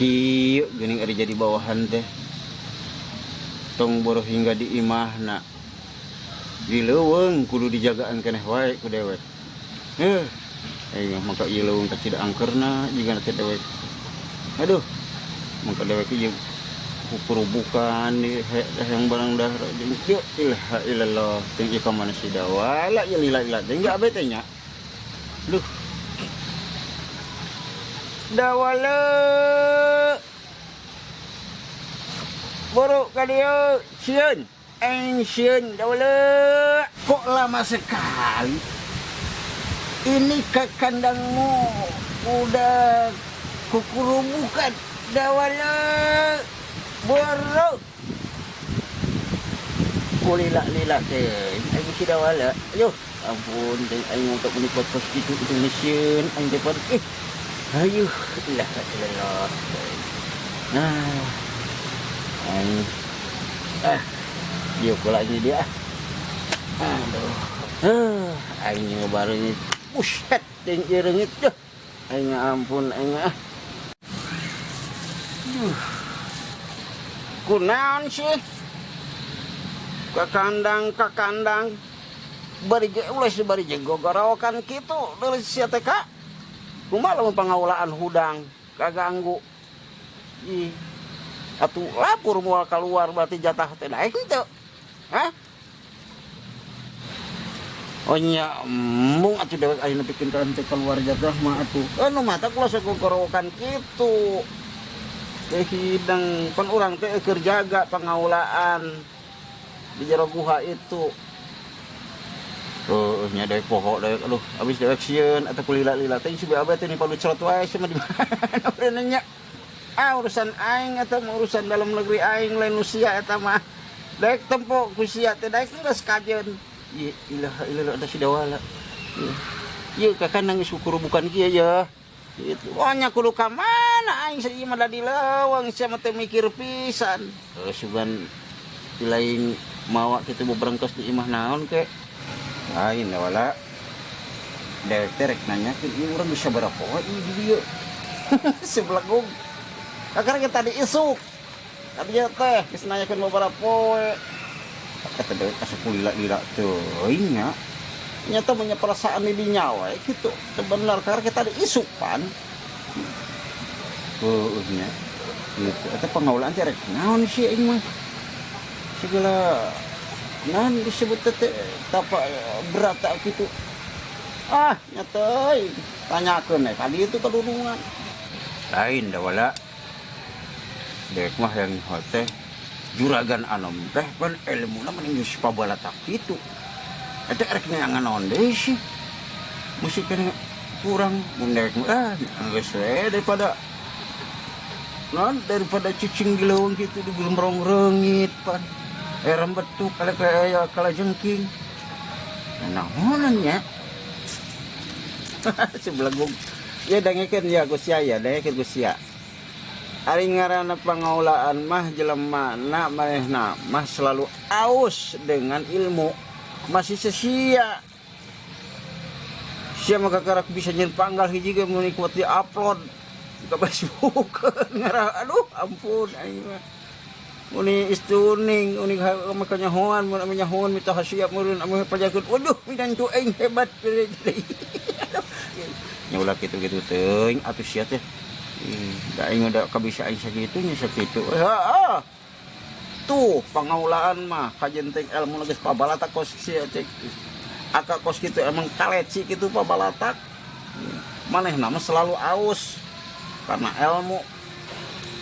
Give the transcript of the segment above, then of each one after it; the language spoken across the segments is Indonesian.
Kieu geuning ari jadi bawahan teh. Tong boro hingga di imahna. Di leuweung kudu dijagaan keneh wae ku dewek. Maka ieu leuweung ka cida angkerna jiga teh dewek. Aduh. Maka dewek ieu kurubukan di yang barang dah jeung ilaha illallah teh ieu ka mana si dawala ieu lila-lila teh enggak abet teh nya. Duh. Dawala boro ka dieu sieun sieun dawala kok lama sekali ini ke kandangmu udah kukurubukan dawala boro kulila-lila teh aing si dawala aduh ampun teh aing untuk menikot kos kitu Indonesian aing teh ayuh ilaha illallah. Yuk lagi dia. Aduh. Aing ngebareng buset jeung reungit teh. Aing ampun aing kunaon sih? Ka kandang bari ge ulah bari je gogorokan kitu deui sia teh ka. Kumaha lamun pangaulaan hudang kaganggu. Ih. Atuh lapor moal keluar berarti jatah teh daek henteu. Hah? Oh nya mung atuh dewek ayeuna pikeun ka teh keluar jatah mah atuh. Nu mah teh kulo sagogorokan kitu. Teh hidang pan urang teh keur jaga pangaulaan di jero guha itu. Nya dewek poho dewek aduh abis dewek sieun eta kulila-lila teh si abah teh palu cerot wae sama di mana urang nya urusan aing eta mah urusan dalam negeri aing lain usia eta mah dewek tempo ku sia teh dewek geus kajeun ilaha illallah ada si dawala ieu ka kandang syukur bukan kieu ya gitu nya kudu ka mana aing ieu mah da di leuweung sia mah teh mikir pisan sugan di lain mawa kitu beberengkos di imah naon ke lain wala dewek terek nanyakeun ieu urang bisa berapa wae di dieu sebelagong kakar kita diisuk tapi ya teh geus nanyakeun beberapa poe kata dewek asa kulila-lila teuing nya nyata punya perasaan di dinya wae kitu teu bener kakar kita diisuk pan nya gitu eta pangaulaan teh rek naon sih aing mah segala naon disebut teh tapa berat gitu nyata tanyakeun tadi itu kedudungan lain da wala dek mah yang hote juragan anom teh pan ilmuna mending geus pabalatak kitu eta rek neangan naon deui sih mesti kana kurang mun dek geus we daripada cicing di leuweung kitu di gemrong reungit pan rembetuk kala jengking naonan nya sebelagong ya dengekeun ya Gus ya dengekeun Gus ya ari ngaranna pangaulaan mah jelemana manehna mah selalu aus dengan ilmu masih sia mah kakarak bisa nyen panggal hiji ge mun ikut di upload ke Facebook aduh ampun aing mah uni istuning uni makanya hoan mun menyahoan minta hasiap meureun ame pajakeun waduh minantu aing hebat nya ulah kitu-kitu teuing atuh sia teh da aing udah kabisa aing sakitu nya sakitu tuh pangaulaan mah kajenteng ilmu geus pabalatak kos sia teh aka kos kitu emang kaleci kitu pabalatak manehna mah selalu aus karena ilmu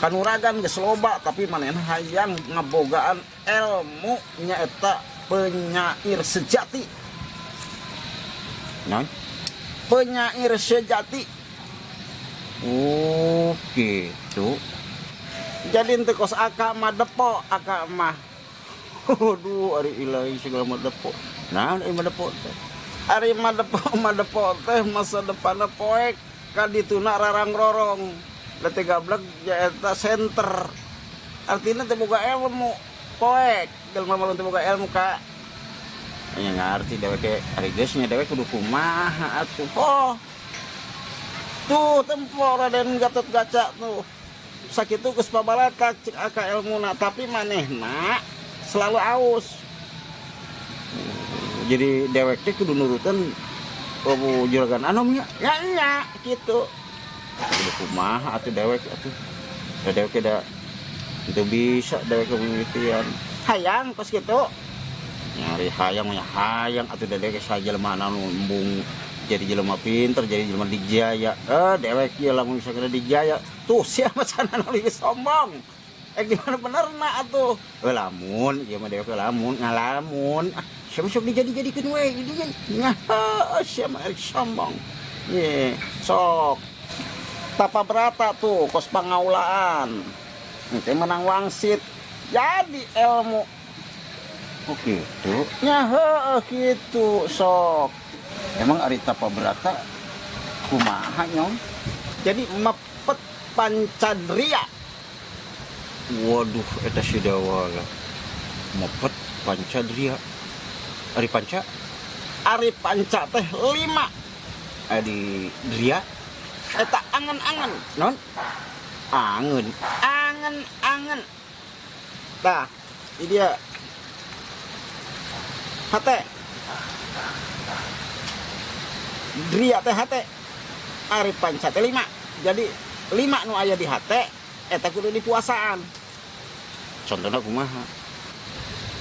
kanuragan geus loba tapi manehna hayang ngabogaan ilmu nyaeta penyair sejati. Naon? Penyair sejati. Oh, gitu. Jadi teu kos aka mah depo, aka mah. Aduh, ari ilahi segala mah depo. Naon ieu mah depo teh? Ari mah depo teh masa depanna poek kadituna rarang-rorong. Lete gablek jaeta center artinya teu boga ilmu poek jelema mah teu boga ilmu ka nya ngarti dewek ari geus nya dewek kudu kumaha atuh tuh tempo Raden Gatot Kaca tuh sakit geus pabalatak cek aka ilmuna, tapi manehna selalu aus. Jadi dewek teh kudu nurutan juragan anomnya. Ya nya gitu. Kudu kumaha atuh dewek atuh. Da dewek da itu bisa dewek pemimitian. Hayang pas gitu. Nyari hayang atuh da dewek sajelema anu embung jadi jelema pinter, jadi jelema dijaya. Dewek ieu lamun misalkan dijaya, tuh siapa sana nu sombong. Di mana benerna atuh. Lamun ieu mah dewek lamun ngalamun. Siapa sok dijadi-jadikeun we dinya. Nah, siapa sombong. Ye, sok tapa berata tuh kos pangaulaan. Teh menang wangsit. Jadi ilmu. Oh gitu. Nya heueuh kitu sok. Emang ari tapa berata kumaha nyong? Jadi mepet pancadria. Waduh eta sidawala. Mepet pancadria. Ari panca teh 5. Adi dria eta angen-angen non? Angen. Tah, ini dia. Hate. Dria teh hate. Ari panca teh 5. Jadi 5 nu aya di hate eta kudu dipuasaan. Contohna kumaha?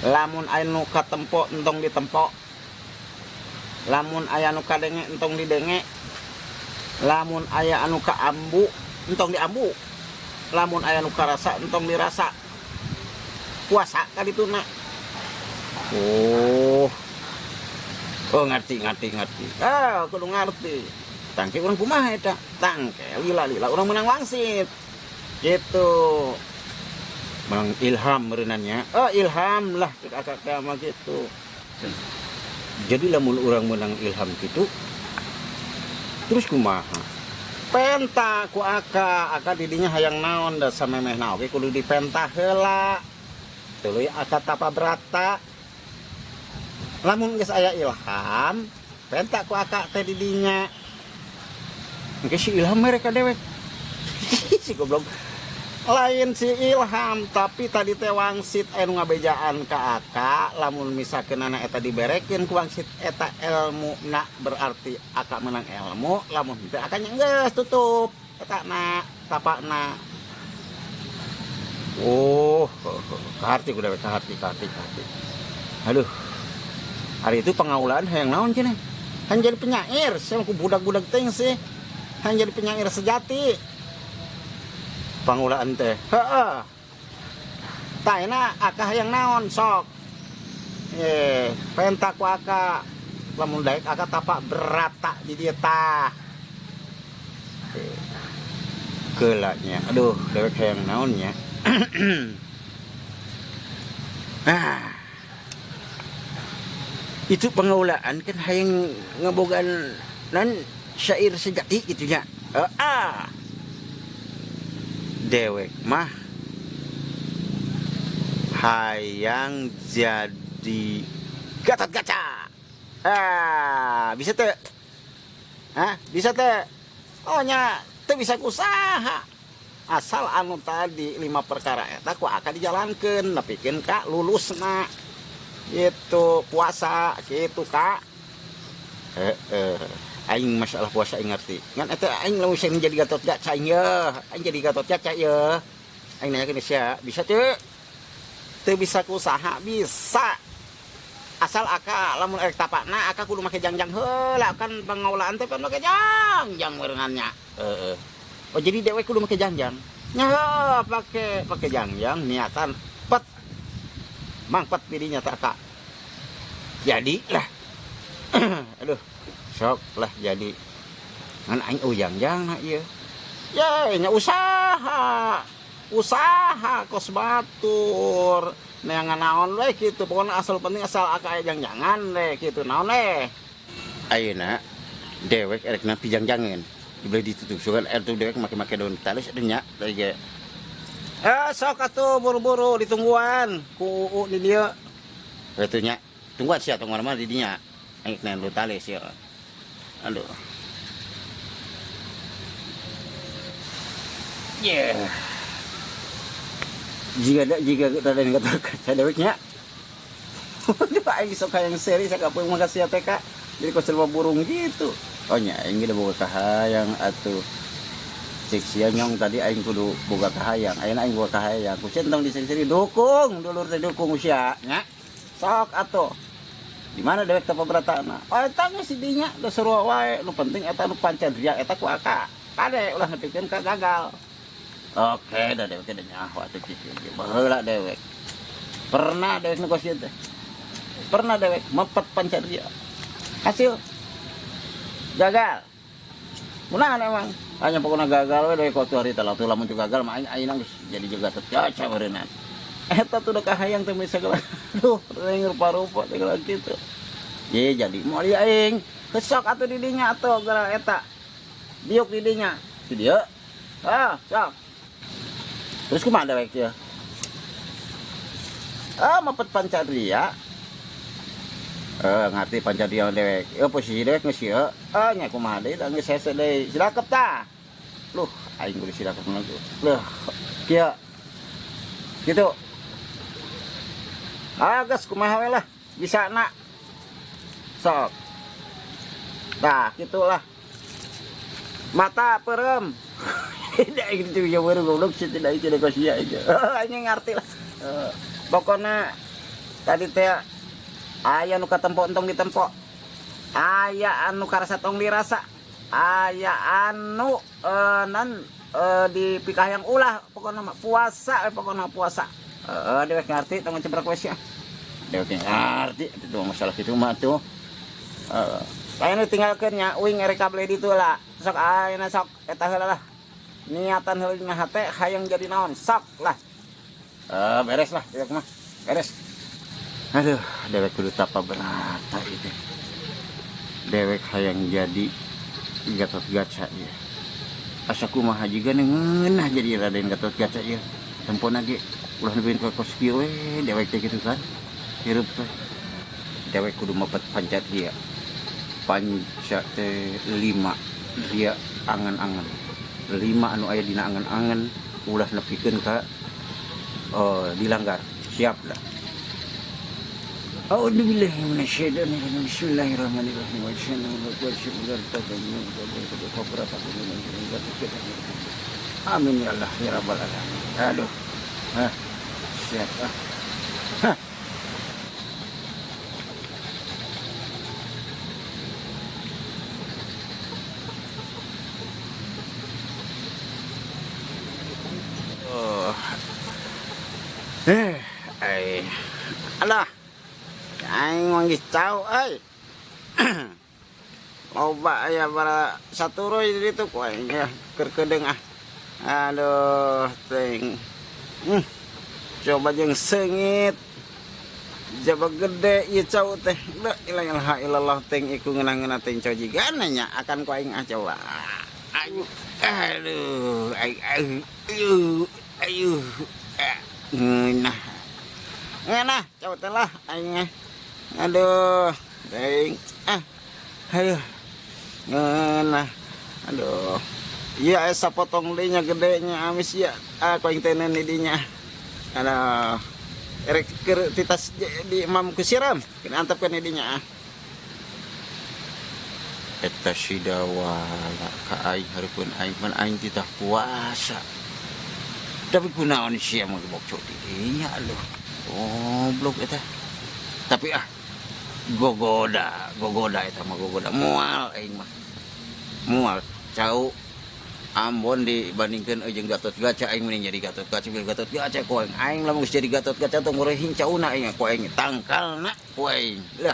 Lamun aya nu katempo entong ditempo. Lamun aya anu kadenge entong didenge. Lamun aya anu kaambu entong diambu. Lamun aya nu karasa entong dirasa. Puasa ka dituna. Oh, ngerti. Kudu ngerti. Tangke urang kumaha eta? Tangke lila urang menang wangsit. Gitu. Mang ilham merenannya. Ilham lah kakak mah gitu. Jadi lamun urang menang ilham gitu. Terus kumaha? Penta ku aka didinya hayang naon da samemehna oge kudu dipenta heula. Tuluy aka tapa berata. Lamun geus aya ilham, penta ku aka teh didinya. Engke si ilham mereka dewek. Si goblok. Lain si ilham, tapi tadi teh wangsit anu ngabejaan ka aka, lamun misalkeun anak eta diberekeun ku wangsit eta ilmu na berarti aka menang ilmu, lamun teu akanya geus tutup eta na tapana. Oh, kaharti ku dewek kaharti. Aduh. Hari itu pengaulaan hayang naon cenah? Han jadi penyair, saya ku budak-budak teh sih. Han jadi penyair sejati. Pangaulaan teh. Heeh. Tah enak aka hayang naon sok. Penta ku aka lamun daek aka tapak berata di dieu tah. Keulanya. Aduh, dewek hayang naon nya. Itu pengaulaan kan hayang ngebogaan nan syair sejati gitu nya. Dewek mah hayang jadi Gatot Kaca. Bisa teh? Bisa teh? Oh nya teu bisa kusaha. Asal anu tadi 5 perkara eta ku akan dijalankeun nepikeun ka lulusna. Itu puasa gitu Kak. Aing masalah puasa aing ngerti. Ngan eta aing lamun sing jadi Gatot Kaca aing ya, aing jadi Gatot Kaca ya. Aing nanyakeun sia, bisa teu? Teu bisa kusaha bisa. Asal aka lamun erek tapakna aka kudu make jangjang heula kan pangaulaan teh kan make jangjang meureunannya. Oh jadi dewek kudu make jangjang. Nya pakai jangjang niatan pet. Mangpet dirinya teh aka. Jadi lah. Aduh. Sok lah jadi ngan aing jangjang na ieu. Ya nya usaha kos batur. Neangan naon we kitu pokona asal penting asal aka aya jangjangan we kitu naon we. Ayeuna dewek erek na pijangjangeun. Dibeli ditutup sugan eta dewek make daun talis ada nya teh ge. Sok atuh buru-buru ditungguan ku di dieu. Eta nya tungguan sia tong mana-mana di dinya. Aing daun talis ya. Aduh. jika Raden Gatotkaca deweknya. Udah aing sok hayang seri saya kapung makasih TK. Jadi kok serba burung gitu. Oh nya aing ge boga kahayang atuh. Cek sia nyong tadi aing kudu boga kahayang. Ayeuna aing boga kahayang. Ku centong di seri dukung, dulur teh dukung sia nya. Sok atuh. Di mana dewek teh pabratana? Oh eta geus dinya geus sarua wae. Nu penting eta nu pancadria eta ku aka. Kade ulah nepikeun ka gagal. Oke, dah dewek teh nya waktu kitu. Baheula dewek. Pernah dewek negosiasi teh. Pernah dewek mepet pancadria. Hasil gagal. Kunaon emang? Hanya pokoknya gagal we dewek waktu hari teh lamun teu gagal mah ayeuna geus jadi juga Gatotkaca meureunna. Eta tuh udah kahayang teh segala. Duh, reng rupa-rupa teh kitu. Ye jadi moal aing. Kesok atuh di dinya atuh gara eta. Diuk di dinya. Di dieu. Ah, sok. Terus kumaha dewek teh? Mepet pancadria. Ngerti pancadria dewek. Posisi dewek geus ieu. Nya kumaha deui da geus hese deui. Sirakep tah. Luh, aing kudu sirakep lagi. Luh, kieu. Gitu. Geus kumaha we lah. Bisa nak. Sok. Tah, gitulah. Mata perem. Tidak gitu ya baru goblok sih tidak itu kok sia aja. Anjing ngerti lah. Pokoknya tadi teh aya nu katempo entong ditempo. Aya anu karasa tong dirasa. Aya anu dipikah yang ulah pokoknya mah puasa pokoknya puasa. Dewek ngerti tong cebrak we sia. Dewek ngerti itu masalah kitu mah tuh. Aya tinggalkeun nya uing erek kabel di tu lah. Sok ayeuna sok eta heula lah. Niatan heula mah teh hayang jadi naon sok lah. Beres lah dewek mah. Beres. Aduh, dewek kudu tapa berata itu. Dewek hayang jadi Gatotkaca ieu. Asa kumaha jiga ngeunah jadi Raden Gatotkaca ieu. Tempona ge ulah nepiin ka kos kieu we dewek teh kitu kan. Hirup teh. Dewek kudu mepet pancadria. Panca teh 5 dia angan-angan. 5 anu aya dina angan-angan ulah nepikeun ka dilanggar. Siap lah. A'udzubillahi minasyaitonir rajim. Bismillahirrahmanirrahim. Amin ya Allah ya rabbal alamin. Aduh. Siap ah. Alah. Aing manggis cau euy. Loba aya bara saturoy di ditu ku aing ya keur kedeung ah. Aduh, teng. Coba jeung seungit. Jaba gede ieu cau teh. La ilaha illallah teng iku ngeunang-ngeunang teng cau jigana nya akan ku aing coba. Aduh, ayo. Nah, cau teh lah aing. Aduh, teng. Aduh. Nah. Aduh. Iya asa potong deui nya gedenya amis ya. Ku aing teh di dinya. Aduh. Erek keur titas di imam ku siram. Kena antepkeun di dinya. Eta sidawala ka aing hareupeun aing pan aing titah puasa. Tapi kunaon sia mah bokcok di dinya aloh. Goblok eta. Tapi gogoda eta mah gogoda moal aing mah. Moal cau Ambon dibandingkeun jeung Gatotkaca aing mending jadi Gatotkaca bil Gatotkaca ku aing lamun geus jadi Gatotkaca teh ngeurehin cauna aing ku aing tangkalna ku aing. Lah.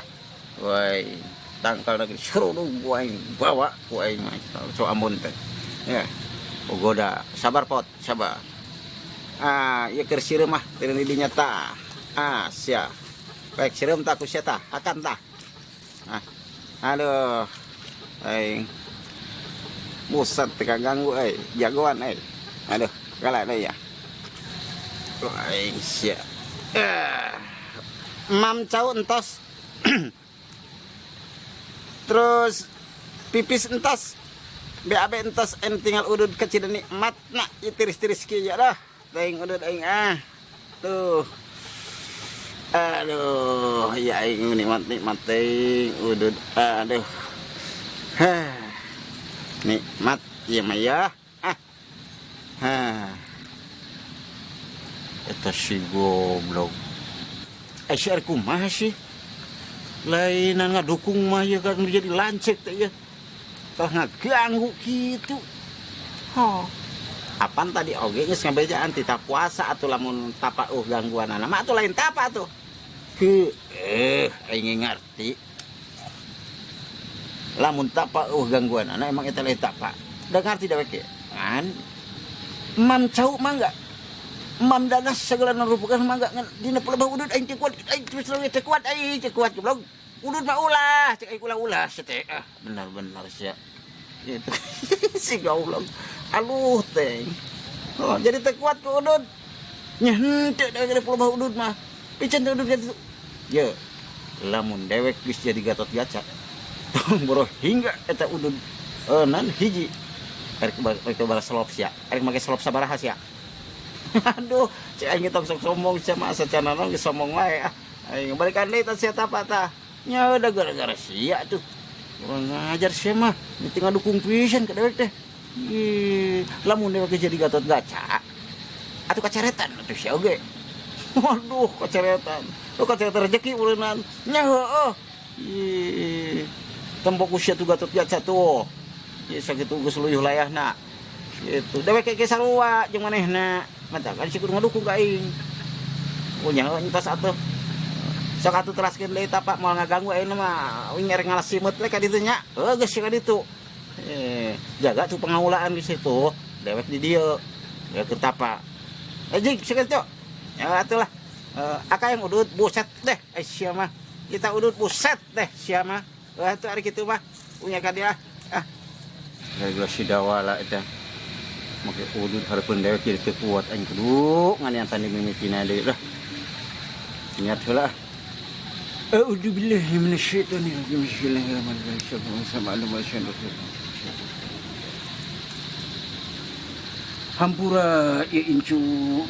Woi, tangkalna geus serudung ku aing bawa ku aing mah so Ambon teh. Ya. Gogoda, sabar pot, sabar. Ieu keur sireum mah teu dinya tah. Sia. Baik sireum tah ku sia tah, akan tah. Aduh. Aing buset teu kaganggu jagoan Aduh, galak deui ya. Aing sia. Mam cau entos. Terus pipis entos. BAB entos tinggal udud kecil nikmatna ieu tiris-tiris kieu ya dah. Teuing udud aing Tuh. Aduh, ya aing nikmat teh udud. Aduh. Hah. Nikmat ya mah ya. Eta si goblok. Aisyah kumaha sih? Lainan ngadukung mah ya kan jadi lancet teh ya. Tah ngaganggu kitu. Apaan tadi oge geus ngabejaan ti puasa atuh lamun tapa gangguan mah atuh lain tapa tuh. Aing ngarti. Lamun tapa gangguan emang eta lain tapa. Da ngarti da we kan. Mam cau mah enggak. Mam danas segala narupukan mah enggak dina pelebah udud aing teh kuat aing terus teh kuat aing teh kuat goblok. Udud mah ulah cek aing ulah teh. Benar-benar sia. Gitu. Si goblok. Aluh teh. Oh, jadi teh kuat ke udud. Nya henteu da pelebah udud mah. Pican teh udud gitu. Ya. Lamun dewek geus jadi Gatot Kaca. Boro hingga eta udud nan hiji. Erek balas selop sia. Erek make selop sabaraha sia. Aduh, cek aing tong sok sombong sama sacanana geus sombong wae aing balikan deui tah sia tapa tah. Nya udah gara-gara sia tuh. Kurang ngajar sia mah, tinggal dukung pisan ka dewek teh. Lamun dewek jadi Gatot Kaca. Atuh kacaretan atuh sia oge. Waduh, kacaretan. Kacaretan rezeki uleunan. Nya heueuh. Tembok usia tuh Gatot Kaca tuh. Ieu sakitu geus luyuh layahna. Gitu. Dewek ke sarua jeung manehna. Mantap kan si kudu ngadukung ka aing. Nya entos atuh. Sok atuh teraskeun deui tapak moal ngaganggu ayeuna mah uing erek ngalasimut we ka ditu nya. Geus ka ditu. Jaga tuh pengaulaan di situ. Dewek di dieu. Dewek keur tapak. Jing sakitu. Ya atuh lah. Aka yang udud buset deh sia mah. Kita udud buset deh sia mah. Atuh ari kitu mah. Unya ka dia. Gara-gara si dawala eta. Make udud hareupeun dewek jadi teu kuat aing kudu nganiantan di mimitina deui lah. Niat heula. A'udzubillahi minasyaitonir rajim. Bismillahirrahmanirrahim. Hampura ieu incu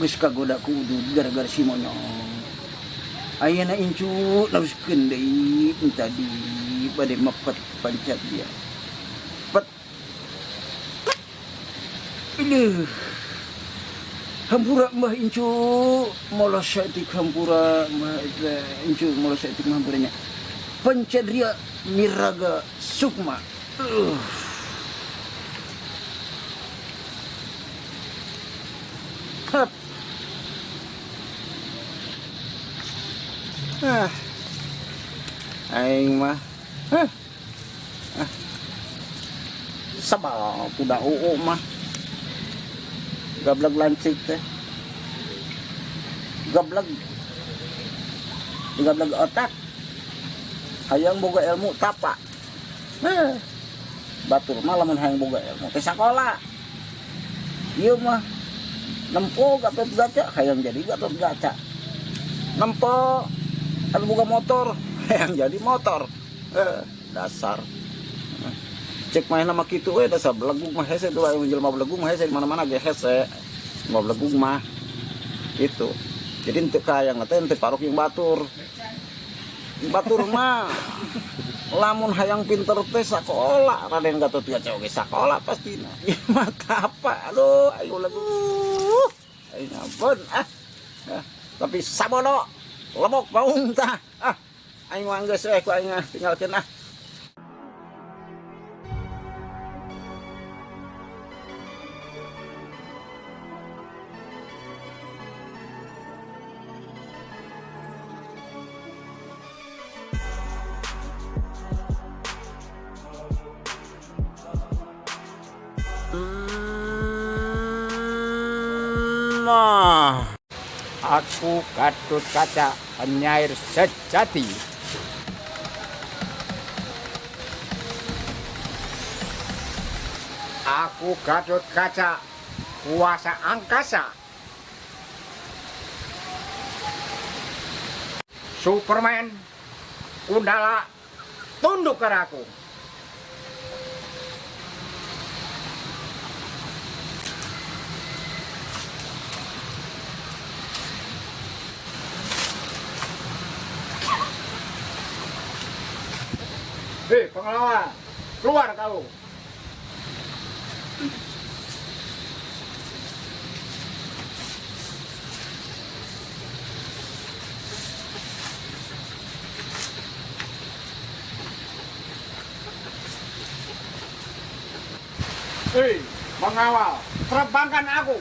geus kagoda ku udud gara-gara si monyong. Ayeuna incu naruskeun deui tadi bade mepet pancat dia. Ini hampura mah incu molosetik hampura mah incu molosetik hampuranya Pancadria Miraga Sukma. Aing mah sabal kuda mah gablag lancik teh gablag otak hayang boga ilmu tapa batur mah lamun hayang boga ilmu teh sakola ieu mah nempo Gatot Kaca hayang jadi Gatot Kaca nempo anu boga motor hayang jadi motor dasar cek main nama kitu we dasar belagung mah hese tuh aya jelema belagung mah hese di mana-mana ge hese mau belagung mah itu jadi henteu kayang teh henteu parok yang batur mah lamun hayang pinter teh sakola Raden Gatot Kaca oge sakola pastina ieu mah apa aduh ayo lagu aing ampun tapi sabodo lebok baung tah aing mah geus we ku aing tinggalkeun Aku Gatot Kaca, penyair sejati. Aku Gatot Kaca, kuasa angkasa. Superman, Kundala, tunduk ke aku. Hei, pengelawar, keluar kau. Hei, pengawal, terbangkan aku.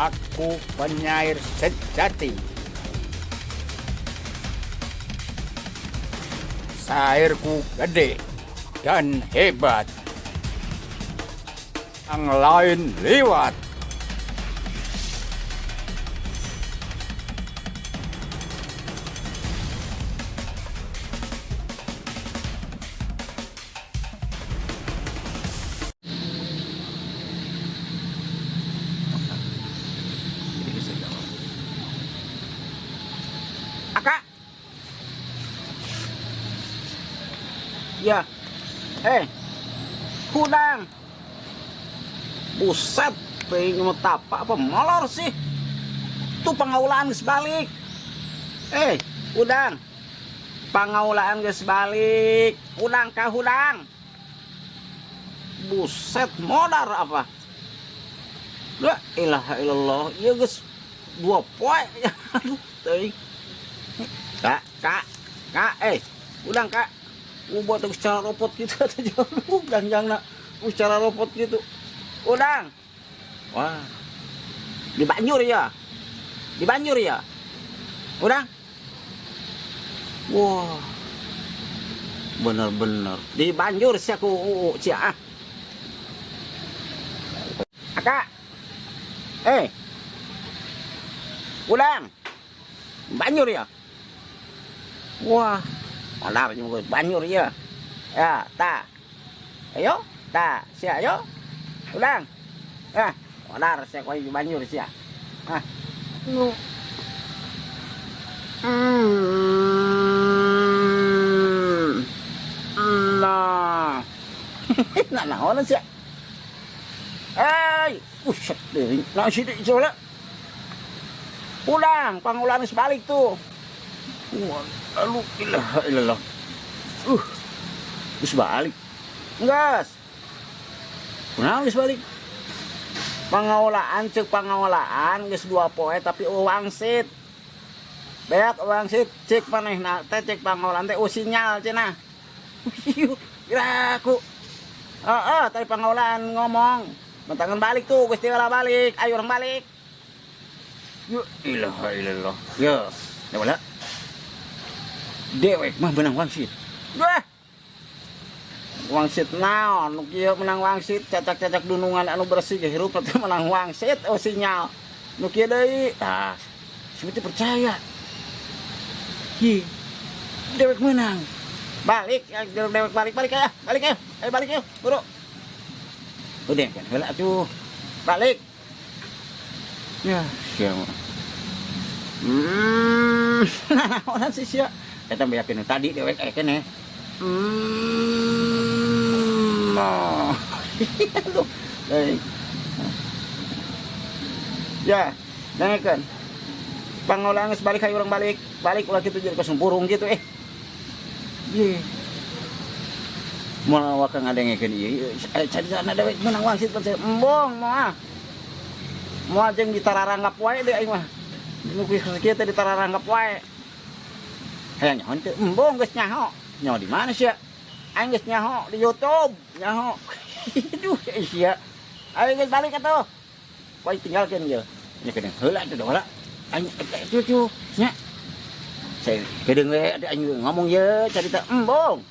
Aku penyair sejati. Sairku gede dan hebat. Yang lain lewat. Aka. Ya. Hudang. Buset, pengen mau tapak apa molor sih? Tuh pengaulaan geus balik. Hudang. Pengaulaan geus balik. Hudang ka hudang. Buset, modar apa? La ilaha illallah. Ieu geus 2 poe. Aduh, teuing. Kak, udang kak, buat secara robot gitu atau udang jangan secara robot gitu, udang, wah, di banjur ya, udang, wah, bener-bener di banjur sih aku cia, kak, udang, banjur ya. Wah, modar juga banjur ya. Ya, ta. Ayo, ta, sia ayo. Udang. Modar saya kau banjur sia. Nu. Nah. Nah, naon sia. Buset deh. Nah, sini coba. Udang, pangaulan sebalik tuh. Wah, lalu ilah. Terus balik. Enggak. Kenapa geus balik? Pangaulaan geus 2 poe tapi wangsit. Beak wangsit cek manehna teh cek pangaulaan teh sinyal cenah. Kiraku. Tadi pangaulaan ngomong. Bentangan balik tuh, geus tinggal balik. Ayo orang balik. Yuk, ilah. Ya, boleh. Dewek mah menang wangsit. Wah. Wangsit naon nu kieu menang wangsit cacak-cacak dunungan anu bersih ge hirup teh menang wangsit sinyal. Nu kieu deui. Seperti percaya. Dewek menang. Balik, dewek balik ya. Balik ya, buru. Udah kan heula atuh. Balik. Ya, siapa? Naon sih sia? Kita yakin tadi dewek kene. Aduh. Ya, dengekeun. Pangaulaan geus balik hayu urang balik ulah kitu jadi kosong burung gitu Moal wakang ngadengekeun ieu. Carita dewek menang wangsit embong moal. Moal jeung ditararanggap wae deui aing mah. Nu kieu teh ditararanggap wae. Hayang nyaho teh embong geus nyaho. Nyaho di mana sih ya? Aing geus nyaho di YouTube, nyaho. Aduh, sia. Aing geus balik atuh. Poe tinggalkeun ieu. Nya kedeung heula teh Aing cucu nya. Saya kedeng we aing ngomong ye cerita embong.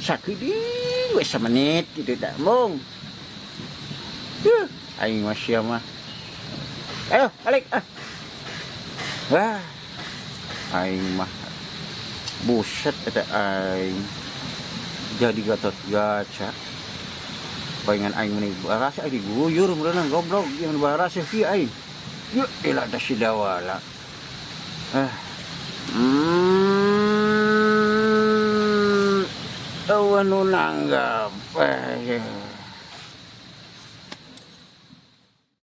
Sakeuding we samenit kitu tah embong. Aing masih mah. Ayo balik ah. Wah. Aing mah buset eta aing. Jadi Gatot Kaca. Pengen aing meni barasa diguyur meunang goblok yang barasa kieu aing. Yuk elah da si dawala. Awan nu nanggap.